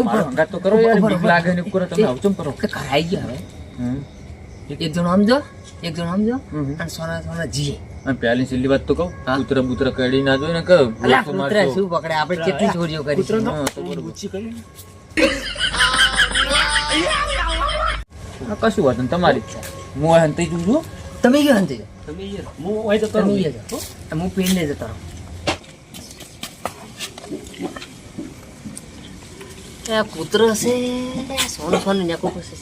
અંગાત તો કરો યાર, બીક લાગે ને કરો તમે આવ ચમ કરો. કરાઈ ગયા હવે. એક જણ સમજો, એક જણ સમજો અને સોના સોના જી. અને પહેલી છેલ્લી વાત તો કહું, કૂતરા બુતરા કડી ના જોઈ ને કે કૂતરા શું પકડે, આપણે કેટલી ચોરીઓ કરી. કશું વાત તમારી ઈચ્છા. હું હંતી છું. તમે કયો હંતી છો? તમે હું હોય તો તમે હું પીને જતો રહું. કૂતરો છે સોનું સોનું નાખો પછી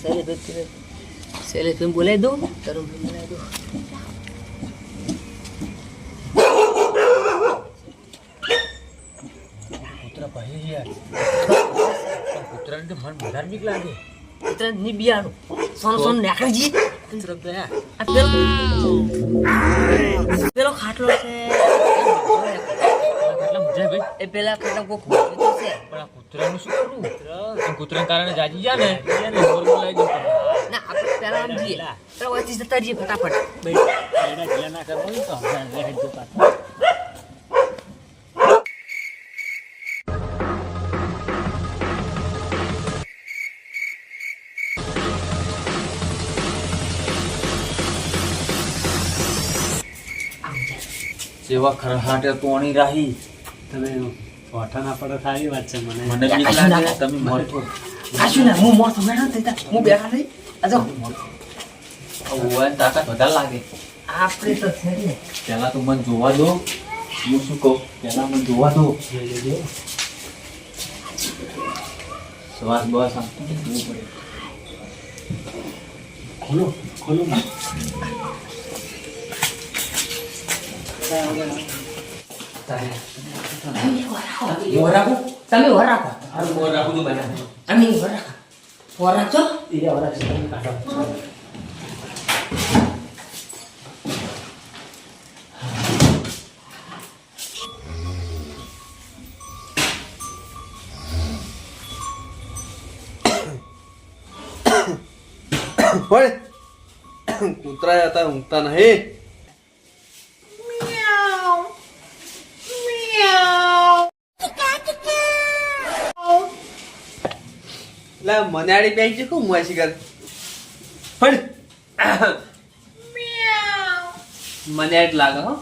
સેલે ફેમ બોલાવી દઉં, તરુણ ફેમ બોલાવી દઉં. કૂતરા ભાઈ યાર, કૂતરાને તો મન વધારે બીક લાગે. કૂતરા ની બિયાનું સોનું સોનું નાખી જી. કૂતરા ગયા પેલો ખાટલો છે એ પેલા ખાટલા કોક છે. પણ આ કૂતરાનું શું કરવું? કૂતરાને કારણે જાજી ગયા ને બોલ બોલાવી દઉં. ના આપણે પેલા આમ જઈએ, પેલા વચ્ચે જતા રહીએ ફટાફટ. ના કરવાનું તો સેવા ખરહાટે તોણી રાહી. તમે ઓઠા ના પડે સારી વાત છે. મને બીક લાગે તમે મરતો. આશું ને હું મોર તો બેઠા થતા હું બેઠા નહીં. આજો ઓય તાકાત વધારે લાગે. આપણે તો છે ને પહેલા તો મને જોવા દો. હું શું કહું, પહેલા મને જોવા દો. શ્વાસ બસ આપતું પડે. ખોલો ખોલો. મોર રાખો, તમે મોર રાખો. મોર રાખું તો બના. અમે મોર રાખો. મોર રાખજો. એ ઓરા છે તમે કાઢો. કૂતરા હતા ઊંઘતા નહીં. મનાડી બેસી છે કોણ મુઆ શિકાર પણ મને જ લાગે હો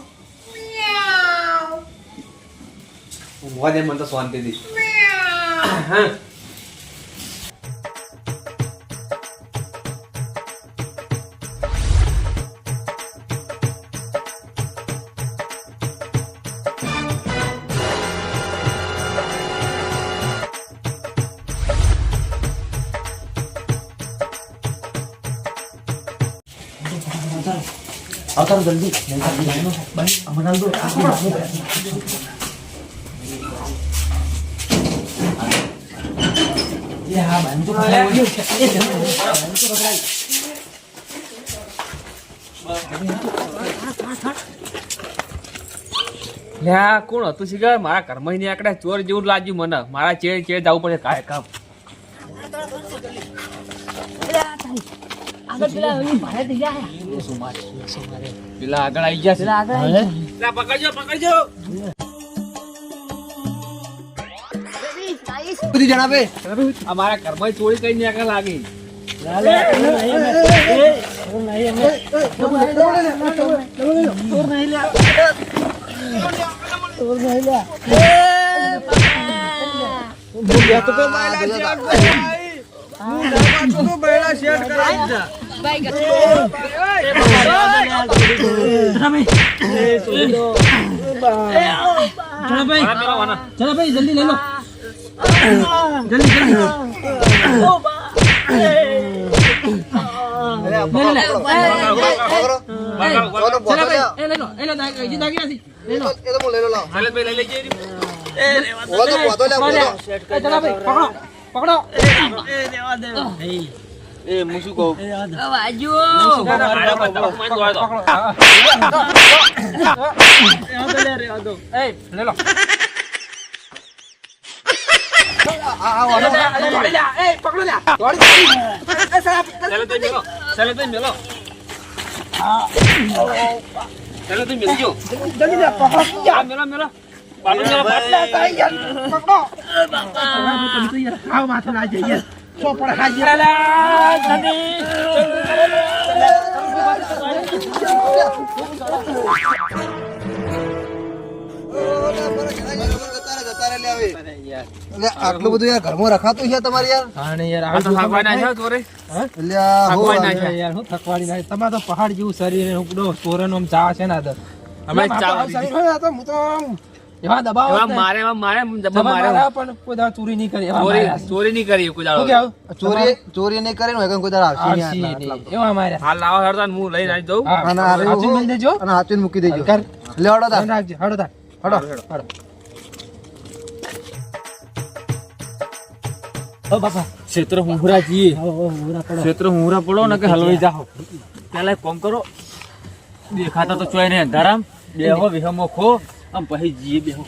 મુઆ દે મને તો શાંતિ દી. આવતારો જલ્દી હમણાં દો. હા બાંધો કોણ હતું શિકાર? મારા ઘરમાં ની આકડા ચોર જેવું લાગ્યું મને. મારા ચેડ ચેડ જવું પડે કાય કામ. પેલા આગળ આવી ગયા છે. પકડજો પકડજો. બધી જણાવે અમારા ઘરમાં ચોરી કઈ આગળ લાગી. ચલો ભાઈ જલ્દી લઈ લો. આટલું બધું યાર ઘરમાં રખાતું છે તમારે યાર આ તો થાકવા ના જાવ ચોરે એટલે આ હો થાકવા ના યાર. જાય. થકવાડી નાખે તમારે તો પહાડ જેવું શરીર ઉપડો ચોરણ આમ ચા છે ને આદર અમે ચા એવા દબાવ એવા મારે દબા મારે પણ કોઈ દાડો ચોરી નહીં કરી એવા ચોરી માર્યા. ચોરી નહીં કરી કોઈ શું દાડો. કહેવું? ચોરી નહીં કરે ને કોઈ દાડો આવશે નહીં આરસી આટલા. નહીં. એવા માર્યા. હાલ લાવો હરતા હું લઈને આવી દઉં. હા, અને આ રહ્યું હાચું હો. મેલ દેજો. અને હાચવીને મૂકી દેજો કર. લે હળો તાર. ધ્યાન રાખજે. હળો તાર. હળો. હળો. ઓ બાપા ક્ષેત્ર હુંહરા છીએ. ઉરા પડો. ક્ષેત્ર હુંહરા પડો ને કે હલવાઈ જાઓ. પેલા એક કામ કરો, દેખાતા તો ચોય ને અંધારામ બેહો વિહમો ખો આમ પછી જીએ બેહો.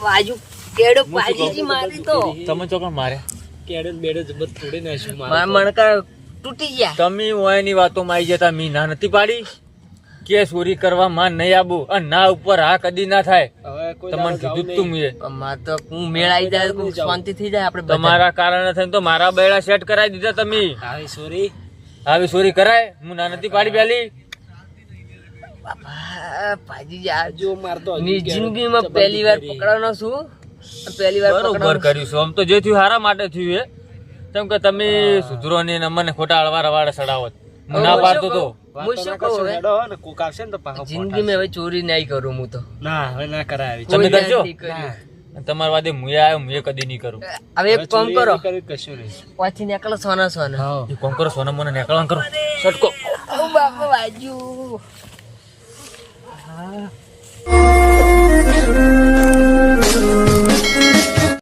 બાજુ કેડો પાજીજી મારી તો તમે ચોકણ માર્યા. મારા મણકા તૂટી ગયા. તમે ઓયની વાતો માં આવી જતા મી ના નથી પાડી કે ચોરી કરવા માં નહીં આબુ અને ના ઉપર હા કદી ના થાય. તમને કીધું જ તું મેં. માર તો હું મેળ આવી જાય તો શાંતિ થઈ જાય આપણે બધા. તમારા કારણે થઈને તો મારા બેડા સેટ કરાવી દીધા તમે. આવી ચોરી કરાય હું ના નથી પાડી પેલી. બાપા, પાજીજી આ જો મારતો જિંદગીમાં પહેલી વાર પકડાનો છું. પહેલી વાર બરોબર પકડાનો કર્યું છે. આમ તો જે થયું હારા માટે થયું હે. કેમ કે તમે સુધરો ને મને ખોટા અળવા રવાડે સડાવો. હું ના પાડતો તો. હું શું કહું હવે? જિંદગીમાં હવે ચોરી નહીં કરું હું તો. તમે કોઈ કરજો. નહીં કર્યું. તમારા વાદે મુએ આવ્યો મુએ કદી નહીં કરું. હવે એક કામ કરો, પાછી નીકળો સોના સોના. એ કોમ કરો સોના મને નીકળવાનું કરો. સટકો. ઓ બાપા બાજુ.